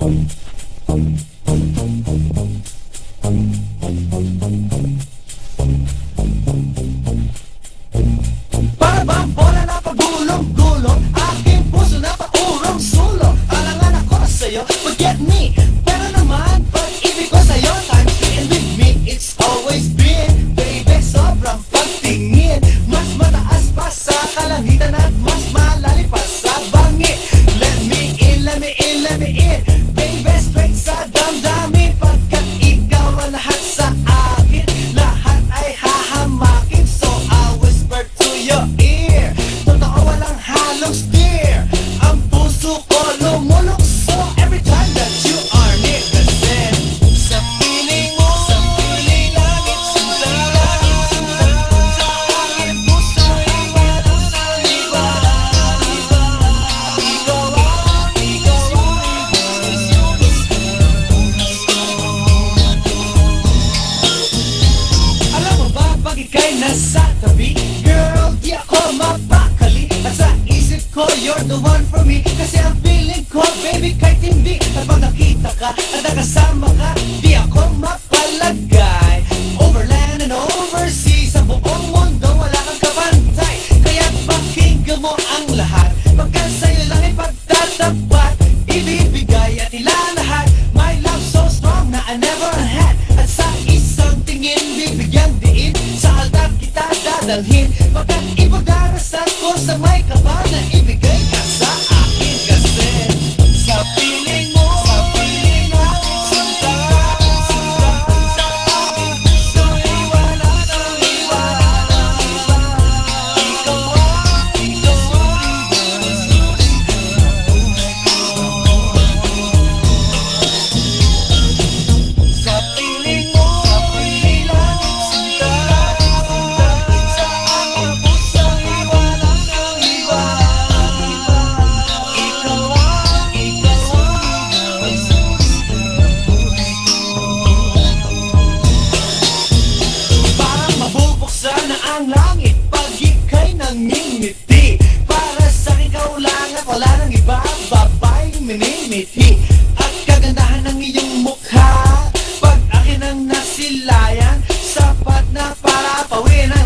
Para bang bola na pagulong-gulong, aking puso na paurong sulong. Alangan ako sa'yo, forget me, pero naman pag-ibig ko sa'yo, time and with me, it's always been. Baby, sobrang pagtingin, mas mataas pa sa kalangitan at mas malalim pa sa bangin. Let me in, let me in, let me in, baby, straight sa damdamin. Pagkat ikaw ang lahat sa akin, lahat ay hahamakin. So I whisper to your ear, totoo walang halong steer. Ang puso ko lumulukso every time that you are near. Kasi sa piling mo, sa piling langit, sinta, sa aking puso, iwanan ng iba. Ikaw alam mo ba, pag ika'y nasa tabi, girl, di ako mapakali. At sa isip ko, you're the one for me. Kasi ang feeling ko, baby, kahit hindi. At pag nakita ka at nakasama ka, di ako mapalagay. Overland and overseas, sa buong mundo, wala kang kapantay. Kaya pakinggan mo ang lahat, pagkat sa'yo lang ipagtatapat, ibibigay at ilalahat. My love so strong na I never had. At sa isang tingin, bibigyan diin, sa altar kita dadalhin. Pagkat ipagdarasal ko sa may kapal na ibigay ka sa akin. Kasi sa piling mo, sa piling mo, sinta, sa aking puso, iwanan ng iba. Ikaw sa piling mo, sa piling langit, sinta, sa aking puso, iwanan ng iba. Parang mabubuksan na ang langit pag ika'y nangingiti. Para sa'kin kaulangan, wala nang iba, babaeng minimithi. At kagandahan ng iyong mukha, pag akin ang nasilayan, sapat na para pawin ang